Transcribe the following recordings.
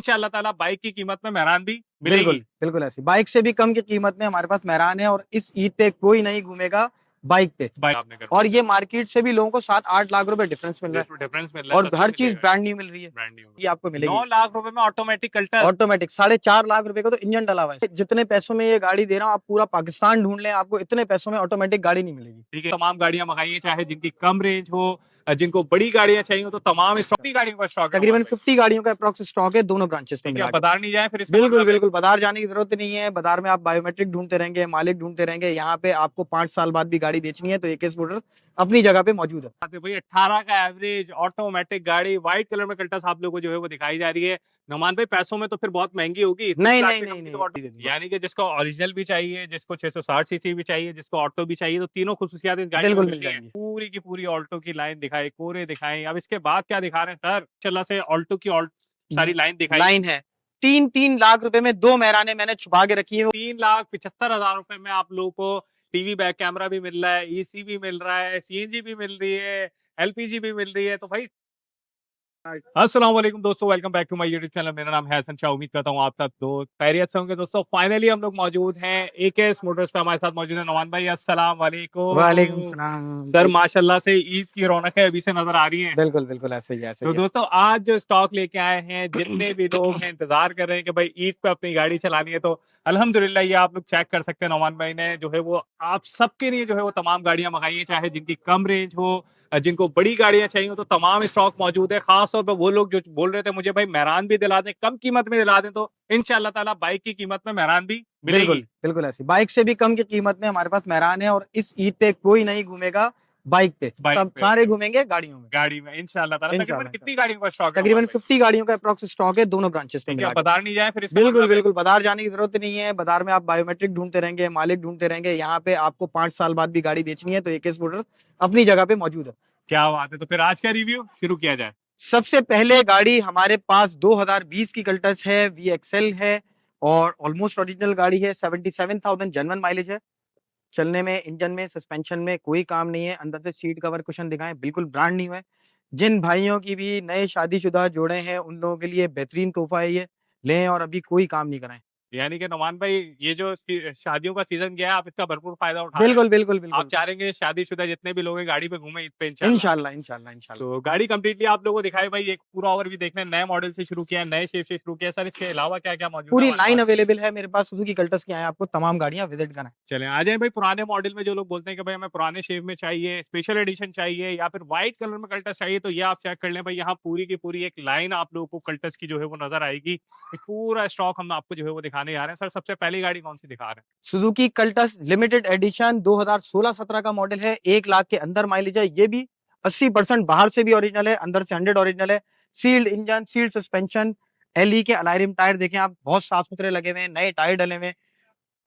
इंशाल्लाह ताला बाइक की कीमत में मेहरान भी बिल्कुल मिलेगी। बिल्कुल ऐसी बाइक से भी कम की कीमत में हमारे पास मेहरान है और इस ईद पे कोई नहीं घूमेगा बाइक पे। बाइक आपने कर और ये मार्केट से भी लोगों को 7-8 लाख रुपए डिफरेंस मिल रहा है डिफरेंस मिल रहा है, और सस्ता हर चीज मिलेगा, ब्रांड न्यू मिल रही है। Brand new. ये आपको मिलेगी 9 लाख रुपए में ऑटोमेटिक कल्टर। ऑटोमेटिक 4.5 लाख रुपए का तो इंजन डला हुआ है। जितने पैसों में ये गाड़ी दे रहा हूँ आप पूरा पाकिस्तान ढूंढ लें, आपको इतने पैसों में ऑटोमेटिक गाड़ी नहीं मिलेगी। ठीक है, तमाम गाड़ियां मंगाइए, चाहे जिनकी कम रेंज हो, जिनको बड़ी गाड़ियां चाहिए हो, तो तमाम स्टॉक गाड़ियों का स्टॉक है। तकरीबन 50 गाड़ियों का अप्रॉक्स स्टॉक है दोनों ब्रांचेस पे ठीक है, मिला आप के। बाजार नहीं जाए फिर इसका बिल्कुल मतलब है। बिल्कुल बाजार जाने की जरूरत नहीं है। बाजार में आप बायोमेट्रिक ढूंढते रहेंगे, मालिक ढूंढते रहेंगे, यहाँ पे आपको 5 साल बाद भी गाड़ी बेचनी है तो AK स्कूटर अपनी जगह पे मौजूद है। बात है भाई, 18 का एवरेज ऑटोमेटिक गाड़ी व्हाइट कलर में कल्टस आप लोगों को जो है वो दिखाई जा रही है। नमान भाई पैसों में तो फिर बहुत महंगी होगी, 30 नहीं लाख नहीं से नहीं कम की नहीं तो ऑटो, दे दूंगा। यानी कि जिसको ओरिजिनल भी चाहिए, जिसको 660 सीसी भी चाहिए, जिसको ऑटो भी चाहिए, तो तीनों खुसूसियात इस गाड़ी में बिल्कुल मिल मिलती है। जाएंगी। पूरी की पूरी ऑल्टो की लाइन दिखाई, कोरे दिखाई। अब इसके बाद क्या दिखा रहे हैं सर? चला से ऑल्टो की सारी लाइन दिखाई। लाइन है 3-3 लाख रुपए में दो मेहराने मैंने छुपा के रखी है। 3,75,000 रुपए में आप लोगों को टीवी बैक कैमरा भी मिल रहा है, EC भी मिल रहा है, CNG भी मिल रही है, LPG भी मिल रही है। तो भाई अस्सलाम वालेकुम दोस्तों, welcome back to my YouTube channel. मेरा नाम है हसन शाह, उम्मीद करता हूँ आप सब दो खैरियत से होंगे। दोस्तों फाइनली हम लोग मौजूद हैं AKS मोटर्स पे। हमारे साथ मौजूद है नौमान भाई। अस्सलाम वालेकुम वालेकुम सलाम। सर, माशाल्लाह से ईद की रौनक है अभी से नजर आ रही है। बिल्कुल बिल्कुल ऐसे ही ऐसे तो ही है। दोस्तों आज जो स्टॉक लेके आए हैं, जितने भी लोग हैं इंतजार कर रहे हैं कि भाई ईद पे अपनी गाड़ी चलानी है, तो अल्हम्दुलिल्लाह ये आप लोग चेक कर सकते हैं। नौमान भाई ने जो है वो आप सबके लिए जो है वो तमाम गाड़ियां मंगाई है, चाहे जिनकी कम रेंज हो, जिनको बड़ी गाड़ियां चाहिए हो, तो तमाम स्टॉक मौजूद है। खास तौर पर वो लोग जो बोल रहे थे मुझे भाई मेहरान भी दिला दें, कम कीमत में दिला दें, तो इंशाल्लाह ताला बाइक की कीमत में मेहरान भी बिल्कुल मिलेगी। बिल्कुल ऐसी बाइक से भी कम की कीमत में हमारे पास मेहरान है और इस ईद पे कोई नहीं घूमेगा बाइक पे, बाइक सब पे, सारे घूमेंगे गाड़ियों में। गाड़ी में इंशाल्लाह ताला। तकरीबन इंशाल्लाह कितनी गाड़ियों का स्टॉक है नौमान तकरीबन भाई? 50 गाड़ियों का अप्रॉक्स स्टॉक है दोनों ब्रांचेस पे ठीक है, मिला आप के। बाजार नहीं जाए फिर इसका बिल्कुल मतलब है। बिल्कुल बाजार जाने की जरूरत नहीं है। बाजार में आप बायोमेट्रिक ढूंढते रहेंगे, मालिक ढूंढते रहेंगे, यहाँ पे आपको 5 साल बाद भी गाड़ी बेचनी है तो AK स्कूटर अपनी जगह पे मौजूद है। क्या बात है, तो फिर आज का रिव्यू शुरू किया जाए। सबसे पहले गाड़ी हमारे पास 2020 की कल्टस है, VXL है और ऑलमोस्ट ओरिजिनल गाड़ी है। 77,000 जेन्युइन माइलेज है। चलने में, इंजन में, सस्पेंशन में कोई काम नहीं है। अंदर से सीट कवर कुशन दिखाएं, बिल्कुल ब्रांड न्यू है। जिन भाइयों की भी नए शादीशुदा जोड़े हैं उन लोगों के लिए बेहतरीन तोहफा है ये। लें और अभी कोई काम नहीं कराएं। यानी कि नौमान भाई, ये जो शादियों का सीजन गया है, आप इसका भरपूर फायदा उठा रहे हैं। बिल्कुल बिल्कुल आप बिल्कुल। चाहेंगे शादीशुदा जितने भी लोग हैं गाड़ी पे घूमे ईद पे इंशाल्लाह। इंशाल्लाह इंशाल्लाह इंशाल्लाह। तो गाड़ी कंप्लीटली आप लोगों को दिखाई भाई, एक पूरा ओवरव्यू देखना है। नए मॉडल से शुरू किया है, नए शेप से शुरू किया है सर। इसके अलावा क्या क्या मौजूद है पूरी हमारे लाइन पास? अवेलेबल है मेरे पास। सुजुकी कल्टस की आए आपको तमाम गाड़ियां विजिट कराएं। चले आ जाए भाई। पुराने मॉडल में जो लोग बोलते हैं कि भाई हमें पुराने शेप में चाहिए, स्पेशल एडिशन चाहिए, या फिर व्हाइट कलर में कल्टस चाहिए, तो ये आप चेक कर लें भाई। यहाँ पूरी की पूरी एक लाइन आप लोगों को कल्टस की जो है वो नजर आएगी। एक पूरा स्टॉक हम आपको जो है वो दिखाने आ रहे हैं। सर सबसे पहली गाड़ी कौन सी दिखा रहे हैं? सुजुकी कल्टस लिमिटेड एडिशन 2016-17 का मॉडल है। 1 लाख के अंदर माइलेज है। ये भी 80% बाहर से भी ओरिजिनल है, अंदर से 100 ओरिजिनल है। Sealed engine, sealed suspension, LE के अलाइरिम टायर देखें आप, बहुत साफ सुथरे लगे हुए हैं, नए टायर डले हुए हैं।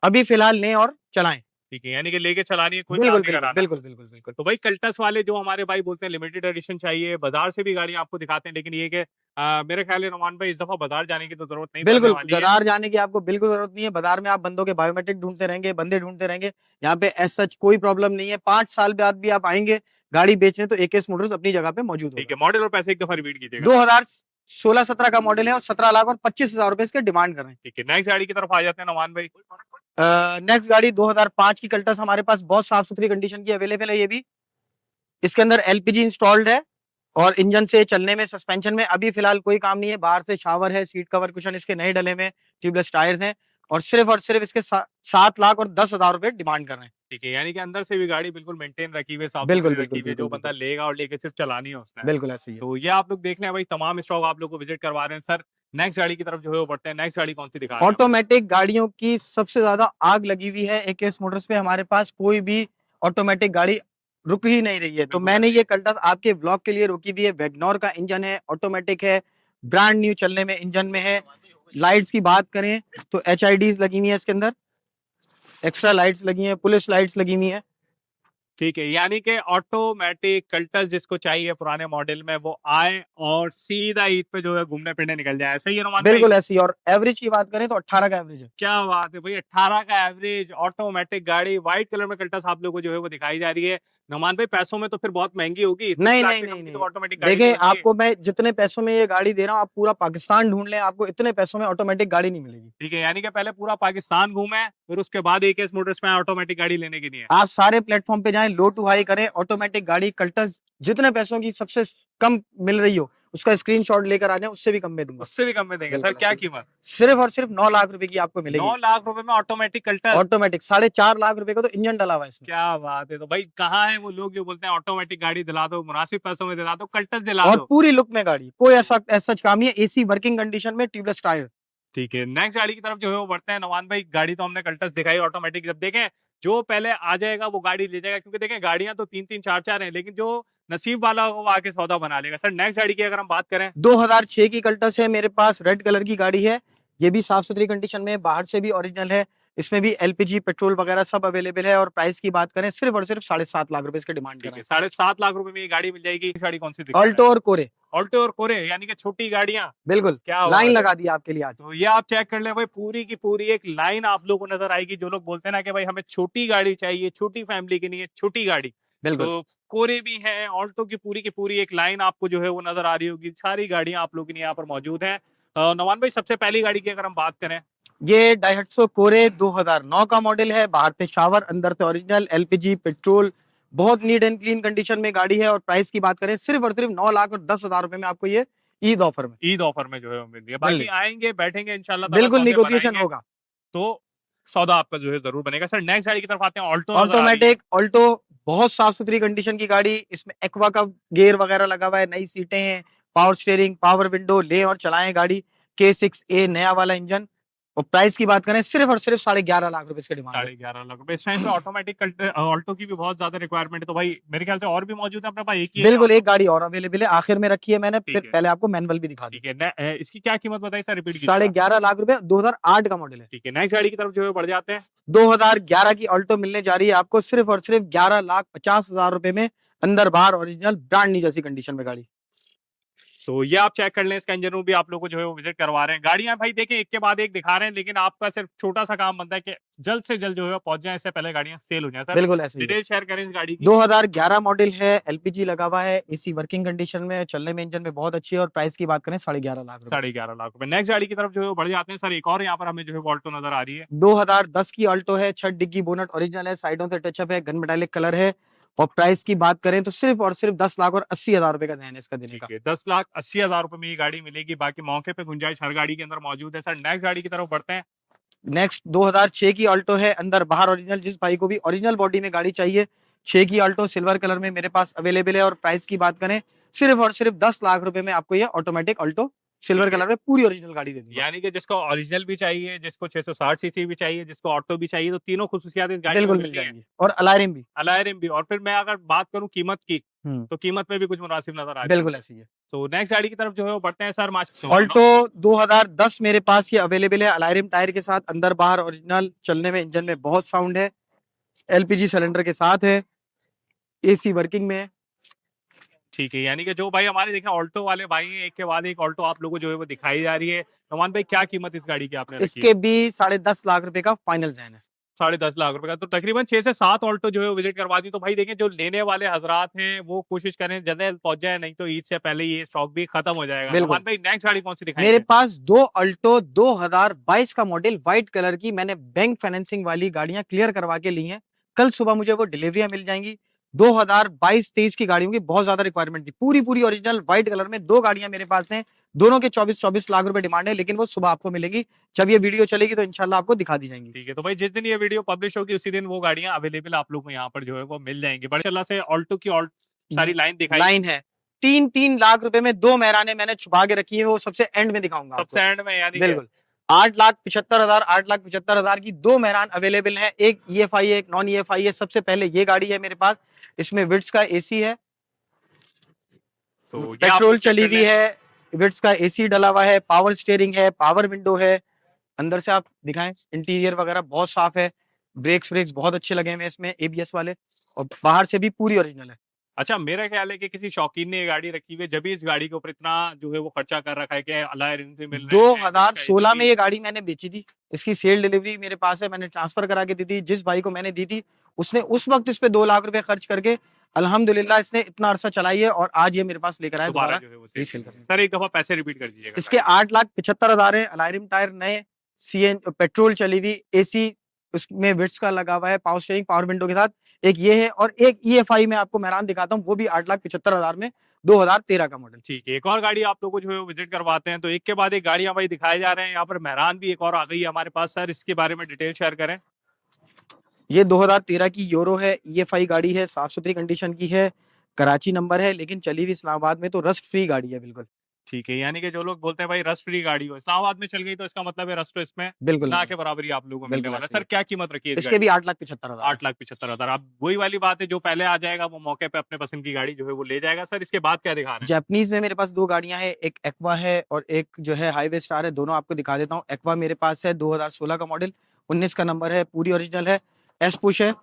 अभी फिलहाल लें और चलाएं। ठीक है, यानी कि लेके चलानी है, कोई काम बिल्कुल नहीं बिल्कुल कराना। बिल्कुल बिल्कुल बिल्कुल। तो भाई कल्टस वाले जो हमारे भाई बोलते हैं लिमिटेड एडिशन चाहिए, बाजार से भी गाड़ी आपको दिखाते हैं, लेकिन ये कि मेरे ख्याल है नौमान भाई इस दफा बाजार जाने की तो जरूरत नहीं पड़ने बिल्कुल वाली है। बाजार जाने की आपको बिल्कुल जरूरत नहीं है। बाजार में आप बंदों के बायोमेट्रिक ढूंढते रहेंगे, बंदे ढूंढते रहेंगे। यहाँ पे एज सच कोई प्रॉब्लम नहीं है। 5 साल बाद भी आप आएंगे गाड़ी बेचने तो AK मोटर्स अपनी जगह पे मौजूद ठीक होगा। है, मॉडल और पैसे एक दफा रिपीट कीजिएगा। 2016-17 का मॉडल है और 17,25,000 रुपए इसके डिमांड कर रहे हैं। ठीक है, नेक्स्ट गाड़ी की तरफ आ जाते हैं नौमान भाई। नेक्स्ट गाड़ी 2005 की कल्टस हमारे पास बहुत साफ सुथरी कंडीशन की अवेलेबल है। ये भी इसके अंदर LPG इंस्टॉल्ड है और इंजन से, चलने में, सस्पेंशन में अभी फिलहाल कोई काम नहीं है। बाहर से शावर है, सीट कवर कुशन इसके नए डले में, ट्यूबलेस टायर हैं और सिर्फ इसके 7,10,000 रुपए डिमांड कर रहे हैं। ठीक है, यानी कि अंदर से भी गाड़ी बिल्कुल मेंटेन रखी हुई है, साफ बिल्कुल सुथरी बिल्कुल रखी हुई है। जो बिल्कुल बंदा बिल्कुल लेगा और लेके सिर्फ चलानी है उसने। बिल्कुल ऐसे ही है। तो ये आप लोग देख रहे हैं भाई, तमाम स्टॉक आप लोग को विजिट करवा रहे हैं सर। नेक्स्ट गाड़ी की तरफ जो है वो बढ़ते हैं। नेक्स्ट गाड़ी कौन सी दिखा रहे हैं? ऑटोमेटिक गाड़ियों की सबसे ज्यादा आग लगी हुई है AKS मोटर्स पे। हमारे पास कोई भी ऑटोमेटिक गाड़ी रुक ही नहीं रही है, तो बिल्कुल मैंने ऐसे ये कल्टस आपके ब्लॉग के लिए रोकी भी है। वैगनोर का इंजन है, ऑटोमेटिक है, ब्रांड न्यू चलने में इंजन में है। लाइट्स की बात करें तो HIDs लगी हुई है इसके अंदर, एक्स्ट्रा लाइट्स लगी हैं, पुलिस लाइट्स लगी हुई हैं। ठीक है, यानी कि ऑटोमेटिक कल्टस जिसको चाहिए पुराने मॉडल में, वो आए और सीधा ईद पे जो है घूमने फिरने निकल जाए। सही है नौमान भाई? बिल्कुल ऐसी। और एवरेज की बात करें तो 18 का एवरेज है। क्या बात है भाई, 18 का एवरेज ऑटोमेटिक गाड़ी व्हाइट कलर में कल्टस आप लोगों को जो है वो दिखाई जा रही है। नौमान भाई पैसों में तो फिर बहुत महंगी होगी, 30 नहीं लाख नहीं से नहीं कम की नहीं, तो ऑटोमेटिक गाड़ी देखिए नहीं होती है। आपको मैं जितने पैसों में ये गाड़ी दे रहा हूँ, आप पूरा पाकिस्तान ढूंढ लें, आपको इतने पैसों में ऑटोमेटिक गाड़ी नहीं मिलेगी। ठीक है, यानी कि पहले पूरा पाकिस्तान घूमे, फिर उसके बाद एकेएस मोटर्स में ऑटोमेटिक गाड़ी लेने की नहीं है। आप सारे प्लेटफॉर्म पे जाएं, लो टू हाई करें, ऑटोमेटिक गाड़ी कल्टस जितने पैसों की सबसे कम मिल रही हो उसका स्क्रीनशॉट लेकर आ जाए, उससे भी कम में दूंगा। उससे भी कम में देंगे सर? बिल्कुल क्या ऐसे ही। कीमत? सिर्फ और सिर्फ 9 लाख रुपए की आपको 9 मिलेगी लाख रुपए में ऑटोमेटिक कल्टस? ऑटोमेटिक। 4.5 लाख रुपए का तो इंजन डला हुआ है इसमें। क्या बात है! तो भाई कहाँ है वो लोग जो बोलते हैं ऑटोमेटिक गाड़ी दिला दो, मुनासिब पैसों में दिला दो, कल्टस दिला और दो? पूरी लुक में गाड़ी, कोई ऐसा ऐसा काम नहीं है, एसी वर्किंग कंडीशन में, ट्यूबलेस टायर। ठीक है, नेक्स्ट गाड़ी की तरफ जो है वो बढ़ते हैं। नौमान भाई गाड़ी तो हमने कल्टस दिखाई ऑटोमेटिक, जब देखें जो पहले आ जाएगा वो गाड़ी ले जाएगा, क्योंकि देखें गाड़ियां तो 3-3 4-4 हैं, लेकिन जो नसीब वाला हो वो आके सौदा बना लेगा। सर नेक्स्ट गाड़ी की अगर हम बात करें, 2006 की कल्टस है मेरे पास, रेड कलर की गाड़ी है, ये भी साफ सुथरी कंडीशन में, बाहर से भी ओरिजिनल है, इसमें भी एलपीजी पेट्रोल वगैरह सब अवेलेबल है। और प्राइस की बात करें, सिर्फ और सिर्फ 7.5 लाख रुपए इसके डिमांड कर ठीक रहे है, हैं। 7.5 लाख रुपए में ये गाड़ी मिल जाएगी। गाड़ी कौन सी दिखा रहा है? ऑल्टो और कोरे, ऑल्टो और कोरे, यानी कि छोटी गाड़ियां। बिल्कुल क्या लाइन बात है! लगा दी आपके लिए आज। तो ये आप चेक कर ले भाई, पूरी की पूरी एक लाइन आप लोगों को नजर आएगी। जो लोग बोलते हैं ना कि भाई हमें छोटी गाड़ी चाहिए, छोटी फैमिली की नहीं है, छोटी गाड़ी, बिल्कुल तो कोरे भी है, ऑल्टो की पूरी एक लाइन आपको जो है वो नजर आ रही होगी। सारी गाड़ियां आप लोगों के लिए यहाँ पर मौजूद है। नौमान भाई सबसे पहली गाड़ी की अगर हम बात करें, ये डाइहट्सो कोरे 2009 का मॉडल है, बाहर से शावर, अंदर से ओरिजिनल, एलपीजी पेट्रोल, बहुत नीट एंड क्लीन कंडीशन में गाड़ी है। और प्राइस की बात करें, सिर्फ और सिर्फ 9 लाख और 10 हजार रुपए में आपको ये ईद ऑफर में ईद ऑफर में जो है वो मिल रही है। बाकी मिल आएंगे बैठेंगे इंशाल्लाह ताला, बिल्कुल सौदे निगोशिएशन बनाएंगे होगा। तो सौदा आपका जो है जरूर बनेगा। सर नेक्स्ट गाड़ी की तरफ आते हैं, ऑल्टो नजर आ रही है। ऑटोमेटिक ऑल्टो, बहुत साफ सुथरी कंडीशन की गाड़ी, इसमें एक्वा का गेयर वगैरह लगा हुआ है, नई सीटें हैं, पावर स्टीयरिंग, पावर विंडो, ले और चलाएं गाड़ी, K6A नया वाला इंजन। और प्राइस की बात करें, सिर्फ और सिर्फ 11.5 लाख रुपए इसके डिमांड है। 11.5 लाख रुपए इस टाइम पे ऑटोमेटिक ऑल्टो की भी बहुत ज्यादा रिक्वायरमेंट है, तो भाई मेरे ख्याल से और भी मौजूद है अपने पास, एक ही है क्या बिल्कुल, ऑल्टो? एक गाड़ी और अवेलेबल है, आखिर में रखी है मैंने, फिर ठीक है, पहले आपको मैनुअल भी दिखा दूं। ठीक है। इसकी क्या कीमत बताई सर, रिपीट साढ़े कीजिएगा। 11 लाख रुपए, 2008 का मॉडल है। ठीक है, नेक्स्ट गाड़ी की तरफ जो है बढ़ जाते हैं। 2011 की ऑल्टो मिलने जा रही है आपको सिर्फ और सिर्फ 11,50,000 रुपए में, अंदर बाहर ओरिजिनल ब्रांड न्यू जैसी कंडीशन में गाड़ी। तो ये आप चेक कर लें, इसका इंजन रूम भी आप लोगों को जो है वो विजिट करवा रहे हैं। गाड़ियां भाई देखें एक के बाद एक दिखा रहे हैं, लेकिन आपका सिर्फ छोटा सा काम बनता है कि जल्द से जल्द जो है पहुंच जाए, इससे पहले गाड़ियां सेल हो जाए। सर बिल्कुल ऐसे ही है। डिटेल शेयर करें इस गाड़ी की। 2011 मॉडल है, एलपीजी लगा हुआ है, एसी वर्किंग कंडीशन में, चलने में इंजन में बहुत अच्छी है। और प्राइस की बात करें, 11.5 लाख रुपए। 11.5 लाख रुपए। नेक्स्ट गाड़ी की तरफ जो है वो बढ़ जाते हैं। सर एक और यहाँ पर हमें जो है ऑल्टो नजर आ रही है। 2010 की ऑल्टो है, 6 डिग्गी बोनट ओरिजिनल है, साइडों से टचअप है, गन मेटालिक कलर है। और प्राइस की बात करें तो सिर्फ और सिर्फ 10,80,000 रुपए का देन है इसका देने ठीक का। है, 10,80,000 रुपए में ये गाड़ी मिलेगी। बाकी मौके पे गुंजाइश हर गाड़ी के अंदर मौजूद है। सर नेक्स्ट गाड़ी की तरफ बढ़ते हैं। नेक्स्ट 2006 की ऑल्टो है, अंदर बाहर ओरिजिनल, जिस भाई को भी ओरिजिनल बॉडी में गाड़ी चाहिए, 6 की ऑल्टो सिल्वर कलर में मेरे पास अवेलेबल है। और प्राइस की बात करें, सिर्फ और सिर्फ 10 लाख रुपए में आपको ये ऑटोमेटिक ऑल्टो सिल्वर ठीक है, कलर में पूरी ओरिजिनल गाड़ी दे दूंगा। यानी कि जिसको ओरिजिनल भी चाहिए, जिसको 660 सीसी भी चाहिए, जिसको ऑटो भी चाहिए, तो तीनों खुसूसियात इस गाड़ी में बिल्कुल मिल मिलती हैं। जाएंगी, और अलायरिम भी। अलायरिम भी। और फिर मैं अगर बात करूं कीमत की, हम्म, तो कीमत में भी कुछ मुनासिब नजर आ रही है। बिल्कुल ऐसी है। तो नेक्स्ट गाड़ी की तरफ जो है वो बढ़ते हैं सर। ऑल्टो 2010 मेरे पास ये अवेलेबल है, अलायरिम टायर के साथ, अंदर बाहर ओरिजिनल, चलने में इंजन में बहुत साउंड है, एलपीजी सिलेंडर के साथ है, एसी वर्किंग में है। ठीक है, यानी कि जो भाई हमारे देखें ऑल्टो वाले भाई हैं, एक के बाद एक ऑल्टो आप लोगों को जो है वो दिखाई जा रही है। नौमान भाई क्या कीमत इस गाड़ी की आपने रखी है? इसके भी 10.5 लाख रुपए का फाइनल जैन है। 10.5 लाख रुपए का। तो तकरीबन 6 से 7 ऑल्टो जो है वो विजिट करवा दी। तो भाई देखें जो लेने वाले हजरात हैं वो कोशिश करें जल्द पहुंच जाए, नहीं तो ईद से पहले ये स्टॉक भी खत्म हो जाएगा। बिल्कुल। नौमान भाई नेक्स्ट गाड़ी कौन सी मेरे दिखाएंगे? पास 2 अल्टो 2022 का मॉडल व्हाइट कलर की, मैंने बैंक फाइनेंसिंग वाली गाड़ियां क्लियर करवा के ली हैं, कल सुबह मुझे वो डिलीवरियां मिल जाएंगी। 2022-23 की गाड़ियों की बहुत ज्यादा रिक्वायरमेंट थी, पूरी पूरी ओरिजिनल व्हाइट कलर में 2 गाड़ियां मेरे पास हैं, दोनों के 24-24 लाख रुपए डिमांड है, लेकिन वो सुबह आपको मिलेगी, जब ये वीडियो चलेगी तो इंशाल्लाह आपको दिखा दी जाएंगी। ठीक है, तो भाई जिस दिन ये वीडियो पब्लिश होगी उसी दिन वो गाड़ियां अवेलेबल आप लोग को यहाँ पर जो है वो मिल जाएंगी। बड़े अल्लाह से ऑल्टो की सारी लाइन दिखाई। लाइन है, 3-3 लाख रुपए में 2 मेहराने मैंने छुपा के रखी है, वो सबसे एंड में दिखाऊंगा आपको। सबसे एंड में, यानी कि बिल्कुल 8,75,000, 8,75,000 की 2 मेहरान अवेलेबल है, एक ईएफआई है, एक नॉन ईएफआई है। सबसे पहले ये गाड़ी है मेरे पास, इसमें विट्स का एसी है, तो ये आप पेट्रोल लोग चेक चली कर हुई लें। है, विट्स का एसी डला हुआ है, पावर स्टीयरिंग है, पावर विंडो है। अंदर से आप दिखाएं, इंटीरियर वगैरह बहुत साफ है, ब्रेक्स बहुत अच्छे लगे हुए हैं इसमें, एबीएस वाले, और बाहर से भी पूरी ओरिजिनल है। अच्छा, मेरा ख्याल है कि किसी शौकीन ने ये गाड़ी रखी हुई है, जब भी इस गाड़ी के ऊपर इतना जो है वो खर्चा कर रखा है कि अलाय रिंग से मिल रहे हैं, 2016 में ये गाड़ी मैंने बेची थी, इसकी सेल डिलीवरी मेरे पास है, मैंने ट्रांसफर करा के दी थी, जिस भाई को मैंने दी थी उसने उस वक्त इस पे 2 लाख रुपए खर्च करके अल्हम्दुलिल्लाह इसने इतना अरसा चलाई है और आज ये मेरे पास लेकर आया दोबारा दोबारा जो है वो रीसेल सेल करने। सर एक दफा पैसे रिपीट कर दीजिएगा इसके गाड़ी 8,75,000 है, अलायरम टायर नए, सीएन पेट्रोल चली हुई, एसी उसमें विट्स का लगा हुआ है, पावर स्टीयरिंग, पावर विंडो के साथ। एक ये है और एक ईएफआई में आपको मेहरान दिखाता हूँ, वो भी 8,75,000 में 2013 का मॉडल। ठीक है एक और गाड़ी आप लोगों को जो है विजिट करवाते हैं तो एक के बाद एक गाड़ियां भाई दिखाए जा रहे हैं यहाँ पर मेहरान भी एक और आ गई है हमारे पास सर इसके बारे में डिटेल शेयर करें ये 2013 की यूरो है, ईएफआई गाड़ी है, साफ सुथरी कंडीशन की है, कराची नंबर है, लेकिन चली हुई इस्लामाबाद में, तो रस्ट फ्री गाड़ी है बिल्कुल। ठीक है यानी कि जो लोग बोलते हैं भाई रस्ट फ्री गाड़ी हो इस्लामाबाद में चल गई तो इसका मतलब है रस्ट तो इसमें बिल्कुल ना नहीं के है, बराबर ही आप लोगों को मिलने बिल्कुल वाला है ऐसे ही सर क्या कीमत रखी है है। इस इसके गाड़ी भी 8,75,000 है। 8,75,000 अब वही वाली बात है जो पहले आ जाएगा वो मौके पे अपने पसंद की गाड़ी जो है वो ले जाएगा सर इसके बाद क्या दिखा रहे हैं जैपनीज में मेरे पास 2 गाड़ियां हैं, एक एक्वा है और एक जो है हाईवे स्टार है, दोनों आपको दिखा देता हूँ। एक्वा मेरे पास है 2016 का मॉडल, 19 का नंबर है, पूरी ओरिजिनल है, एस पुश है,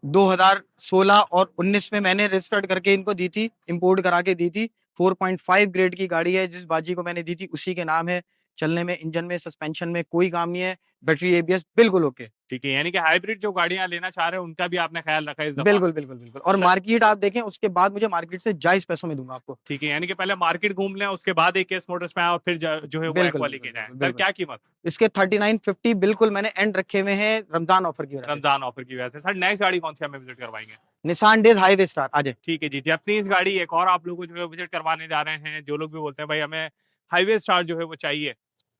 2016 और 19 में मैंने रजिस्टर्ड करके इनको दी थी, इंपोर्ट करा के दी थी। 4.5 ग्रेड की गाड़ी है, जिस बाजी को मैंने दी थी उसी के नाम है। चलने में, इंजन में, सस्पेंशन में कोई काम नहीं है, बैटरी एबीएस बिल्कुल ओके। ठीक है यानी कि हाइब्रिड जो गाड़ियां लेना चाह रहे हैं उनका भी आपने ख्याल रखा है इस दफा बिल्कुल बिल्कुल बिल्कुल। और सर मार्केट आप देखें, उसके बाद मुझे मार्केट से जायज पैसों में दूंगा आपको। ठीक है यानी कि पहले मार्केट घूम लें उसके बाद एक केस मोटर्स में आए और फिर जो है वो बिल्कुल एक्वा बिल्कुल लेके जाएं बिल्कुल सर बिल्कुल। क्या कीमत इसके 3950 बिल्कुल मैंने एंड रखे हुए हैं रमजान ऑफर की वजह से। रमजान ऑफर की वजह से सर नेक्स्ट गाड़ी कौन सी हमें विजिट करवाएंगे निशान डेज हाईवे स्टार आज। ठीक है जी जैपनीज गाड़ी एक और आप लोगों को जो है विजिट करवाने जा रहे हैं जो लोग भी बोलते हैं भाई हमें हाईवे स्टार जो है वो चाहिए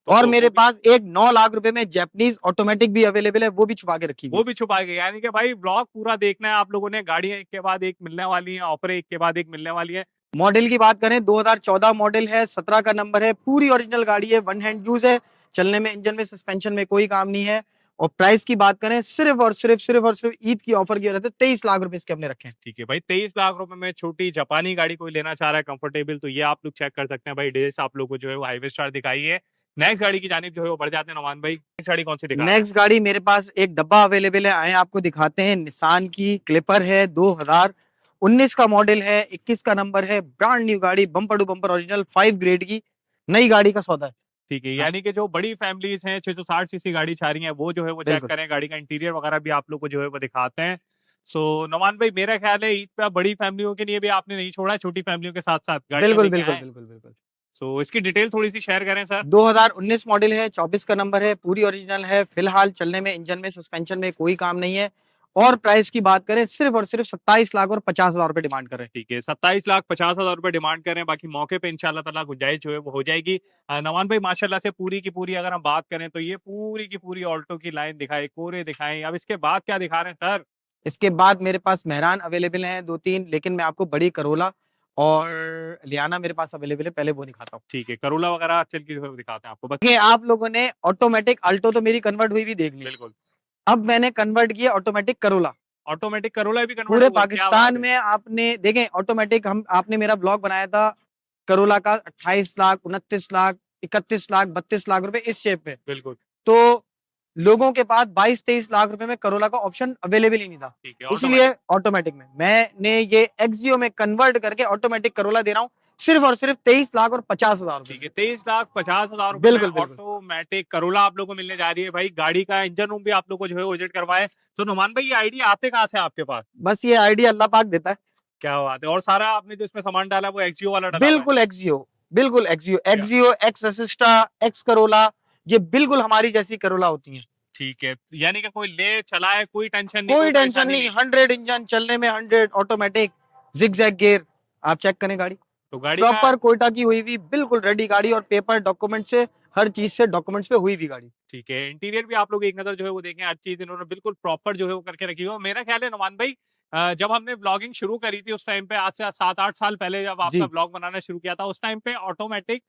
तो और वो मेरे भी पास एक 9 लाख रुपए में जैपनीज ऑटोमेटिक भी अवेलेबल है, वो भी छुपा के रखी हुई वो है। भी छुपा गए यानी कि भाई ब्लॉग पूरा देखना है आप लोगों ने गाड़ियां एक के बाद एक मिलने वाली हैं ऑफर एक के बाद एक मिलने वाली है मॉडल की बात करें, 2014 मॉडल है, 17 का नंबर है, पूरी ओरिजिनल गाड़ी है, वन हैंड यूज है, चलने में, इंजन में, सस्पेंशन में कोई काम नहीं है। और प्राइस की बात करें, सिर्फ ईद की ऑफर की वजह से 23 लाख रुपए इसके हमने रखे हैं। ठीक है भाई 23 लाख रुपए में छोटी जापानी गाड़ी कोई लेना चाह रहा है कंफर्टेबल तो ये आप लोग चेक कर सकते हैं भाई डेज आप लोग को जो है वो हाईवे स्टार दिखाई है नेक्स्ट गाड़ी की जानिब जो है वो बढ़ जाते हैं नौमान भाई नेक्स्ट गाड़ी कौन सी दिखा रहे हैं नेक्स्ट गाड़ी मेरे पास एक डब्बा अवेलेबल है, आए आपको दिखाते हैं। निसान की क्लिपर है, 2019 का मॉडल है, 21 का नंबर है, ब्रांड न्यू गाड़ी, bumper to bumper original, 5 grade की नई गाड़ी का सौदा है। ठीक है हाँ, यानी कि जो बड़ी फैमिलीज हैं 660 सीसी गाड़ी चाह रही हैं वो जो है वो चेक बिल्कुल करें गाड़ी का इंटीरियर वगैरह भी आप लोग को जो है वो दिखाते हैं सो नौमान भाई मेरा ख्याल है ईद पे बड़ी फैमिलियों के लिए भी आपने नहीं छोड़ा है छोटी फैमिलियों के साथ साथ गाड़ियां बिल्कुल लेके बिल्कुल आए बिल्कुल बिल्कुल। सो इसकी डिटेल थोड़ी सी शेयर करें सर 2019 मॉडल है, 24 का नंबर है, पूरी ओरिजिनल है, फिलहाल चलने में, इंजन में, सस्पेंशन में कोई काम नहीं है। और प्राइस की बात करें, सिर्फ और सिर्फ 27 लाख और 50,000 रुपए डिमांड कर रहे हैं। ठीक है 27,50,000 रुपए डिमांड कर रहे हैं बाकी मौके पे इंशाल्लाह ताला गुंजाइश जो है वो हो जाएगी नवान भाई माशाल्लाह से पूरी की पूरी अगर हम बात करें तो ये पूरी की पूरी ऑल्टो की लाइन दिखाए कोरे दिखाएं अब इसके बाद क्या दिखा रहे हैं सर इसके बाद मेरे पास मेहरान अवेलेबल हैं 2-3, लेकिन मैं आपको बड़ी करोला और लियाना मेरे पास अवेलेबल है, पहले वो दिखाता हूँ। ठीक है करोला वगैरह चल के जो है वो दिखाते हैं आपको बस ये आप लोगों ने ऑटोमेटिक अल्टो तो मेरी कन्वर्ट हुई भी देख ली, बिल्कुल अब मैंने कन्वर्ट किया ऑटोमेटिक करोला। ऑटोमेटिक करोला भी कन्वर्ट पूरे हुआ है, क्या बात पाकिस्तान है में आपने देखें ऑटोमेटिक, हम आपने मेरा ब्लॉग बनाया था करोला का, 28 लाख, 29 लाख, 31 लाख, 32 लाख रुपए इस शेप में। बिल्कुल तो लोगों के पास 22-23 लाख रुपए में करोला का ऑप्शन अवेलेबल ही नहीं था, ठीक है इसलिए ऑटोमेटिक ऑटोमेटिक में मैंने ये एक्सियो में कन्वर्ट करके ऑटोमेटिक करोला दे रहा हूँ, सिर्फ और सिर्फ 23 लाख और 50,000 ठीक रुपए। है 23,50,000 रुपए में बिल्कुल बिल्कुल। ऑटोमेटिक करोला आप लोगों को मिलने जा रही है भाई गाड़ी का इंजन रूम भी आप लोग को जो है विजिट करवाए तो नुमान भाई ये आइडिया आते कहाँ से आपके पास बस ये आइडिया अल्लाह पाक देता है। क्या बात है और सारा आपने जो इसमें सामान डाला वो एक्सियो वाला डाला हुआ है बिल्कुल एक्सियो, बिल्कुल एक्सियो, क्या एक्सियो, एक्स असिस्टा, एक्स करोला, ये बिल्कुल हमारी जैसी करोला होती हैं। ठीक है यानी कि कोई ले चलाए कोई टेंशन नहीं कोई टेंशन परेशानी नहीं, 100 इंजन, चलने में 100, ऑटोमेटिक, जिगजैग गियर, आप चेक करें गाड़ी तो गाड़ी का प्रॉपर कोयटा की हुई हुई, बिल्कुल रेडी गाड़ी, और पेपर डॉक्यूमेंट से, हर चीज से डॉक्यूमेंट्स पे हुई हुई गाड़ी। ठीक है इंटीरियर भी आप लोग एक नजर जो है वो देखें हर चीज इन्होंने बिल्कुल प्रॉपर जो है वो करके रखी हुई है मेरा ख्याल है नुमान भाई जब हमने ब्लॉगिंग शुरू करी थी उस टाइम पे आज से 7-8 साल पहले जब आपका जी ब्लॉग बनाना शुरू किया था उस टाइम पे ऑटोमेटिक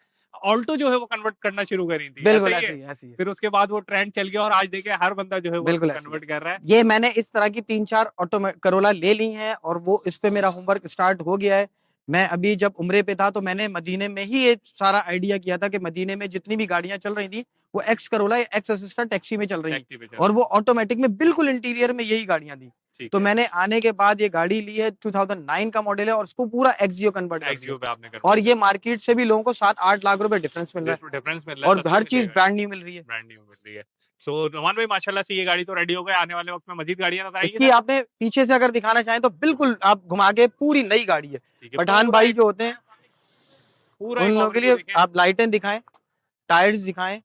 ऑल्टो जो है वो कन्वर्ट करना शुरू करी थी बिल्कुल ऐसा ही ऐसी है ही है, ऐसी ही है। फिर उसके बाद वो ट्रेंड चल गया और आज देखिए हर बंदा जो है वो बिल्कुल ऐसी कन्वर्ट कर रहा है ये मैंने इस तरह की 3-4 ऑटो करोला ले ली हैं, और वो इस पे मेरा होमवर्क स्टार्ट हो गया है। मैं अभी जब उम्रे पे था तो मैंने मदीने में ही ये सारा आइडिया किया था कि मदीने में जितनी भी गाड़ियां चल रही थी वो एक्स करोला या एक्स असिस्टा टैक्सी में चल रही थी, टैक्सी पे चल और वो ऑटोमेटिक में बिल्कुल इंटीरियर में यही गाड़ियां थी। ठीक तो है मैंने आने के बाद ये गाड़ी ली है, 2009 का मॉडल है, और उसको पूरा एक्सियो कन्वर्ट कर दिया, एक्सियो पे आपने कर और ये मार्केट से भी लोगों को 7-8 लाख रुपए डिफरेंस मिल रहा है, डिफरेंस मिल रहा है और सस्ते हर मिल चीज जाएगा ब्रांड न्यू मिल रही है। ब्रांड न्यू मिल रही है सो नोमान भाई माशाल्लाह से ये गाड़ी तो रेडी हो गई, आने वाले वक्त में मजीद गाड़ियां नजर आएगी इसकी सर? आपने पीछे से अगर दिखाना चाहें तो बिल्कुल आप घुमा के, पूरी नई गाड़ी है। ठीक है, पठान पूरा भाई एक जो होते हैं पूरा उन एक लोगों के ओवरव्यू लिए देखें। आप लाइटें दिखाएं, टायर्स दिखाएं,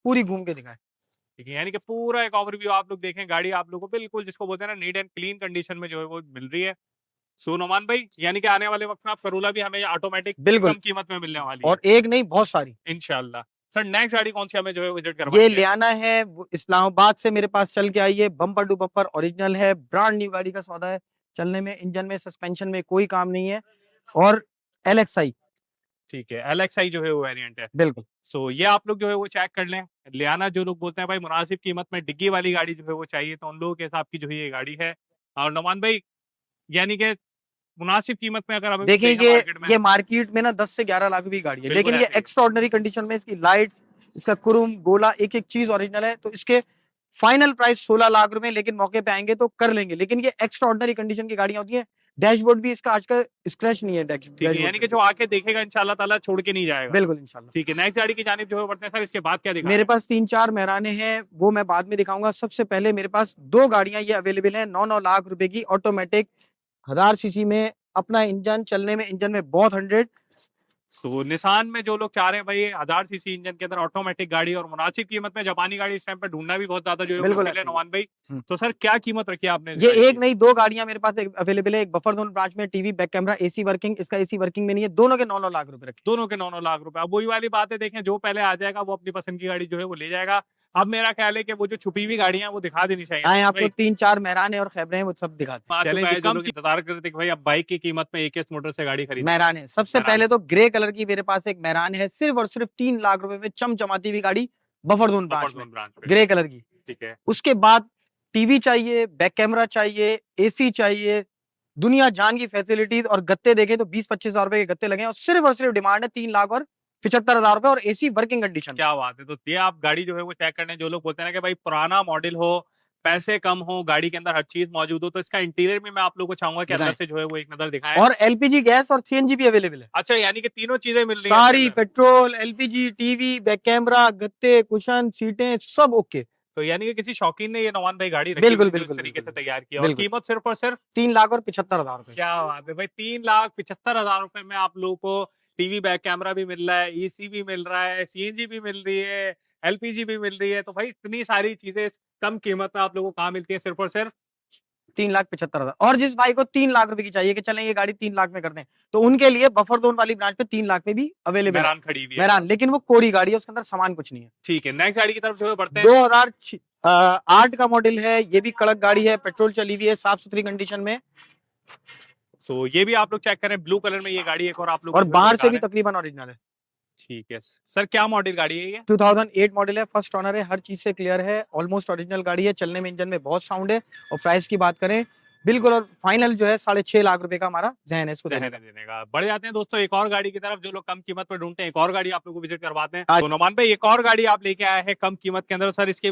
पूरी घूम के दिखाएं। ठीक है, यानी कि पूरा एक ओवरव्यू आप लोग देखें, गाड़ी आप लोगों को बिल्कुल जिसको बोलते हैं ना नीट एंड क्लीन कंडीशन में जो है वो मिल रही है। सो नोमान भाई यानी कि आने वाले वक्त में आप करोला भी हमें ऑटोमेटिक बिल्कुल, कम कीमत में मिलने वाली है और एक नहीं बहुत सारी। इंशाल्लाह। सर नेक्स्ट गाड़ी कौन सी हमें जो है विजिट ये करवानी है? लियाना है, वो इस्लामाबाद से मेरे पास चल के आई है, बम्पर टू बम्पर ओरिजिनल है, ब्रांड न्यू गाड़ी का सौदा है। चलने में, इंजन में, सस्पेंशन में कोई काम नहीं है। और LXI, ठीक है, LXI जो है वो वेरिएंट है। बिल्कुल। सो ये आप लोग जो है वो चेक कर लें। लियाना जो लोग बोलते हैं भाई मुनासिब कीमत में डिग्गी वाली गाड़ी जो है वो चाहिए, तो उन लोगों के हिसाब की जो है ये गाड़ी है। और नोमान भाई यानी कि मुनासिब कीमत में अगर हमें देखिए देखें मार्केट में, ये मार्केट में ना 10 से 11 लाख रुपए की गाड़ी है, बिल्कुल लेकिन ये ऐसे ही। एक्स्ट्राऑर्डिनरी कंडीशन में, इसकी लाइट, इसका कुरुम गोला, एक एक चीज ओरिजिनल है। तो इसके फाइनल प्राइस 16 लाख रुपए, लेकिन मौके पे आएंगे तो कर लेंगे। लेकिन ये एक्स्ट्राऑर्डिनरी कंडीशन की गाड़ियां होती हैं। डैशबोर्ड भी इसका आजकल स्क्रैच नहीं है, ठीक है, डैशबोर्ड यानी कि पे। जो आके देखेगा इंशाल्लाह ताला छोड़ के नहीं जाएगा। बिल्कुल इंशाल्लाह। ठीक है, नेक्स्ट गाड़ी की जानिब जो है बढ़ते हैं सर, इसके बाद क्या दिखा रहे मेरे हैं? पास 3-4 मेहराने हैं, वो मैं बाद में दिखाऊंगा। सबसे पहले मेरे पास 2 गाड़ियां ये अवेलेबल हैं, 9-9 लाख रुपए की, ऑटोमेटिक 1000 सीसी में, अपना इंजन, चलने में, इंजन में बहुत 100। सो निसान में जो लोग चाह रहे हैं भाई 1000 सीसी इंजन के अंदर ऑटोमेटिक गाड़ी और मुनासिब कीमत में जापानी गाड़ी, इस टाइम पे ढूंढना भी बहुत ज्यादा जो है बिल्कुल मुश्किल है ऐसे ही। नोमान भाई। हम्म। तो सर क्या कीमत रखी है आपने इस ये गाड़ी एक की? नहीं 2 गाड़ियां मेरे पास अवेलेबल है। एक बफर जोन ब्रांच में, TV, back camera, AC working. इसका एसी वर्किंग में नहीं है। दोनों के 9-9 लाख रुपए रखे। दोनों के 9-9 लाख रुपए। अब वही वाली बात है, देखें जो पहले आ जाएगा वो अपनी पसंद की गाड़ी जो है वो ले जाएगा। अब मेरा ख्याल है कि वो जो छुपी हुई गाड़ियां वो दिखा देनी चाहिए आए नोमान आपको भाई। 3-4 मेहराने और खैबरें हैं, वो सब दिखाते आ हैं। चुका है जो लोग इंतजार कर रहे थे कि भाई अब बाइक की कीमत में AKS मोटर से गाड़ी खरीद मेहरान है। सबसे मेहरान पहले है। तो ग्रे कलर की मेरे पास एक मेहरान है, सिर्फ और सिर्फ 3 लाख रुपए में चमचमाती हुई गाड़ी, बफर जोन बफर ब्रांच में, जोन ब्रांच पे। ग्रे कलर की। ठीक है, उसके बाद टीवी चाहिए, बैक कैमरा चाहिए, एसी चाहिए, दुनिया जान की फैसिलिटीज। और गत्ते देखें तो 20-25 हजार रुपए के गत्ते लगे हैं, और सिर्फ डिमांड है 3 लाख और 75 हजार रुपए, और एसी वर्किंग कंडीशन। क्या बात है। तो ये आप गाड़ी जो है वो चेक करने, जो लोग बोलते हैं ना कि भाई पुराना मॉडल हो, पैसे कम हो, गाड़ी के अंदर हर चीज मौजूद हो, तो इसका इंटीरियर भी मैं आप लोगों को चाहूंगा कि अंदर से जो है वो एक नजर दिखाएं। और एलपीजी गैस और सीएनजी भी अवेलेबल है। अच्छा, यानी कि तीनों चीजें मिल रही हैं इसके सारी, अंदर। Petrol, LPG, TV, back camera, गत्ते, कुशन, सीटें, सब ओके। तो यानी कि किसी शौकीन ने ये नौमान भाई गाड़ी रखी बिल्कुल हुई जो इस बिल्कुल तरीके से बिल्कुल तैयार किया, और बिल्कुल। कीमत सिर्फ और सिर्फ 3 लाख और 75 हजार रुपए। क्या बात है भाई, 3,75,000 रुपए में आप लोगों को टीवी बैक कैमरा भी मिल रहा है, EC भी मिल रहा है, CNG भी मिल रही है, LPG भी मिल रही है। तो भाई इतनी सारी चीजें कम कीमत में आप लोगों को कहाँ मिलती है? सिर्फ और सिर्फ 3,75,000। और जिस भाई को 3 लाख रुपए की चाहिए कि चलें ये गाड़ी 3 लाख में कर दें, तो उनके लिए बफर जोन वाली ब्रांच पे 3 लाख में भी अवेलेबल है मेहरान खड़ी हुई है। मेहरान। लेकिन वो कोरी गाड़ी है, उसके अंदर सामान कुछ नहीं है। ठीक है, नेक्स्ट गाड़ी की तरफ जो है बढ़ते हैं। 2008 का मॉडल है, ये भी कड़क गाड़ी है, पेट्रोल चली हुई है, साफ सुथरी कंडीशन में, सो ये भी आप लोग चेक करें, ब्लू कलर में ये गाड़ी एक और आप लोग और को जो है वो बाहर दिखा से भी रहे हैं। तकरीबन ओरिजिनल है। ठीक है सर, क्या मॉडल गाड़ी है ये? 2008 मॉडल है, फर्स्ट ओनर है, हर चीज से क्लियर है, ऑलमोस्ट ओरिजिनल गाड़ी है, चलने में, इंजन में बहुत साउंड है। और प्राइस की बात करें, बिल्कुल और फाइनल जो है 6.5 लाख रुपए का हमारा जहन है इसको देने का। देने का। बढ़ जाते हैं दोस्तों एक और गाड़ी की तरफ, जो लोग कम कीमत पर ढूंढते हैं, एक और गाड़ी आप लोग को विजिट करवाते हैं। आज- तो नोमान भाई एक और गाड़ी आप लेके आए हैं कम कीमत के अंदर, सर इसके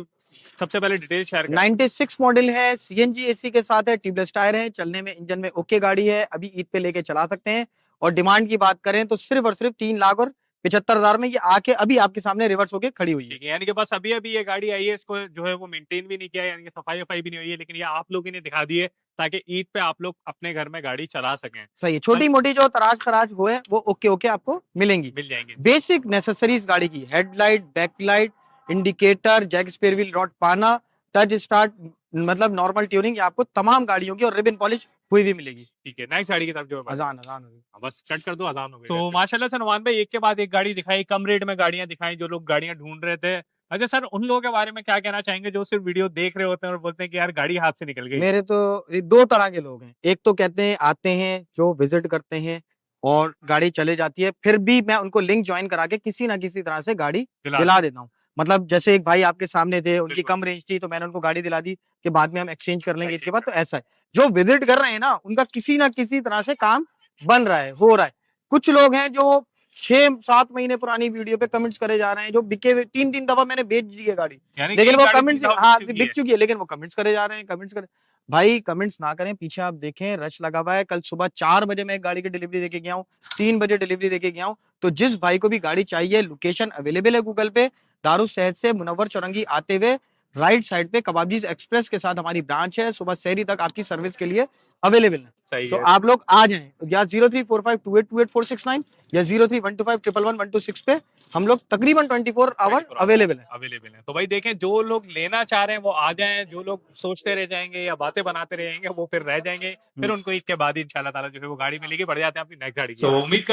सबसे पहले डिटेल शेयर करें। 96 मॉडल है, सीएनजी एसी के साथ है, ट्यूबलेस टायर है, चलने में, इंजन में ओके गाड़ी है, अभी ईद पे लेके चला सकते हैं। और डिमांड की बात करें तो सिर्फ और सिर्फ 3 लाख और 75 हजार में ये आके अभी आपके सामने रिवर्स होके खड़ी हुई है। ठीक है, यानी कि बस अभी अभी ये गाड़ी आई है, इसको जो है वो मेंटेन भी नहीं किया है, यानी कि सफाई वफाई भी नहीं हुई है, लेकिन ये आप लोगों ने दिखा दी है ताकि ईद पे आप लोग अपने घर में गाड़ी चला सकें। सही है, छोटी मोटी जो तराज खराज वो है वो ओके ओके आपको मिलेंगी। मिल जाएंगे। बेसिक नेसेसरीज गाड़ी की, headlight, backlight, indicator, jack spare wheel rod पाना, टच स्टार्ट, मतलब नॉर्मल ट्यूनिंग, आपको तमाम गाड़ियों की और रिबन पॉलिश हुई भी मिलेगी। ठीक है, नेक्स्ट गाड़ी की तरफ जो है अजान अजान होगी। बस कट कर दो, अजान हो गई। तो माशाल्लाह से नुमान भाई एक के बाद एक गाड़ी दिखाई, कम रेट में गाड़ियां दिखाई, जो लोग गाड़ियां ढूंढ रहे थे। अच्छा सर, उन लोगों के बारे में क्या कहना चाहेंगे जो सिर्फ वीडियो देख रहे होते हैं और बोलते हैं कि यार गाड़ी हाथ से निकल गई? मेरे तो ये 2 तरह के लोग हैं। एक तो कहते हैं, आते हैं जो विजिट करते हैं और गाड़ी चले जाती है, फिर भी मैं उनको लिंक ज्वाइन करा के किसी ना किसी तरह से गाड़ी दिला देता हूँ। मतलब जैसे एक भाई आपके सामने थे, उनकी बिल्कुल। कम रेंज थी तो मैंने उनको गाड़ी दिला दी कि बाद में हम एक्सचेंज कर लेंगे इसके बाद। तो ऐसा है, जो विजिट कर रहे हैं ना, उनका किसी ना किसी तरह से काम बन रहा है, हो रहा है। कुछ लोग हैं जो 6-7 महीने पुरानी वीडियो पे कमेंट्स करे जा रहे हैं, जो बिके हुए 3-3 दफा मैंने बेच दी है गाड़ी, यानी लेकिन कि वो गाड़ी कमेंट्स, बिक हाँ चुकी बिक है। चुकी है, लेकिन वो कमेंट्स करे जा रहे हैं, कमेंट्स करे। भाई कमेंट्स ना करें, पीछे आप देखें रश लगा हुआ है। कल सुबह 4 बजे मैं एक गाड़ी की डिलीवरी देके गया हूँ, 3 बजे डिलीवरी देके गया हूँ। तो जिस भाई को भी गाड़ी चाहिए, लोकेशन अवेलेबल है गूगल पे, दारुस शहर से मुनव्वर चौरंगी आते हुए राइट साइड पे कबाबजीज एक्सप्रेस के साथ हमारी ब्रांच है, सुबह शहरी तक आपकी सर्विस के लिए अवेलेबल है। सही तो है। आप लोग आ जाएं, या 03452828 या 0312512126 पे हम लोग तकरीबन 24 आवर अवेलेबल है। अवेलेबल है। तो भाई देखें, जो लोग लेना चाह रहे हैं वो आ जाएं, जो लोग सोचते रह जाएंगे या बातें बनाते रहेंगे वो फिर रह जाएंगे, फिर उनको ईद के बाद ही इंशाल्लाह ताला जो है वो गाड़ी मिलेगी, बढ़ जाते हैं अपनी नेक्स्ट गाड़ी। उम्मीद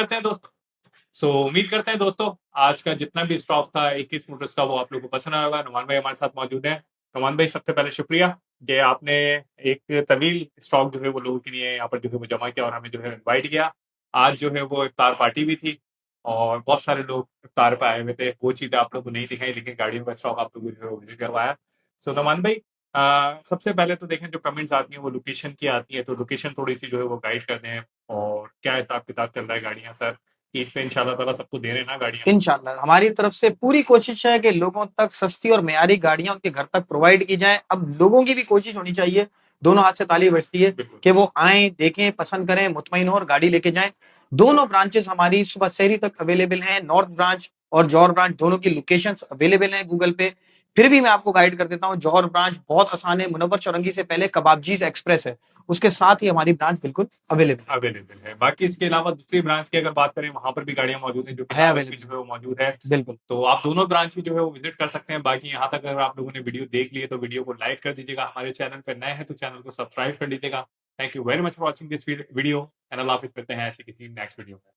करते हैं दोस्तों आज का जितना भी स्टॉक था 21 मोटर्स का वो आप लोगों को पसंद आया होगा। नुमान भाई हमारे साथ मौजूद है। नुमान भाई सबसे पहले शुक्रिया कि आपने एक तवील स्टॉक जो है वो लोगों के लिए यहाँ पर जो है वो जमा किया और हमें जो है इनवाइट किया। आज जो है वो इफ्तार पार्टी भी थी और बहुत सारे लोग इफ्तार पे आए हुए थे। वो चीजें आप लोग को नहीं दिखाई, लेकिन गाड़ियों का स्टॉक आप लोगों को जो है वो विजिट करवाया। सो नुमान भाई सबसे पहले तो देखें, जो कमेंट्स आती हैं वो लोकेशन की आती है, तो लोकेशन थोड़ी सी जो है वो गाइड कर दें और क्या हिसाब किताब चल रहा है गाड़ियां सर, ईद पे इंशाल्लाह ताला सबको दे रहे हैं ना गाड़ियां। इंशाल्लाह हमारी तरफ से पूरी कोशिश है कि लोगों तक सस्ती और मेयारी गाड़ियां उनके घर तक प्रोवाइड की जाए। अब लोगों की भी कोशिश होनी चाहिए, दोनों हाथ से ताली बजती है बिल्कुल। कि वो आए, देखें, पसंद करें, मुतमईन हो और गाड़ी लेके जाएं। दोनों ब्रांचेस हमारी सुबह शहरी तक अवेलेबल हैं, नॉर्थ ब्रांच और जौहर ब्रांच दोनों की लोकेशंस अवेलेबल हैं गूगल पे। फिर भी मैं आपको गाइड कर देता हूँ, जौहर ब्रांच बहुत आसान है, मुनव्वर चौरंगी से पहले कबाबजीज एक्सप्रेस है, उसके साथ ही हमारी ब्रांच बिल्कुल अवेलेबल है। बाकी इसके अलावा दूसरी ब्रांच की अगर बात करें, वहां पर भी गाड़ियां मौजूद हैं जो कि है, नावल available। की जो है वो मौजूद है। बिल्कुल। तो आप दोनों ब्रांच की जो है वो विजिट कर सकते हैं। बाकी यहाँ तक अगर आप लोगों ने वीडियो देख ली है तो वीडियो को लाइक कर दीजिएगा, हमारे चैनल पर नए हैं तो चैनल को सब्सक्राइब कर लीजिएगा। Thank you very much for watching this video and अल्लाह हाफिज, करते हैं ऐसे किसी नेक्स्ट वीडियो में।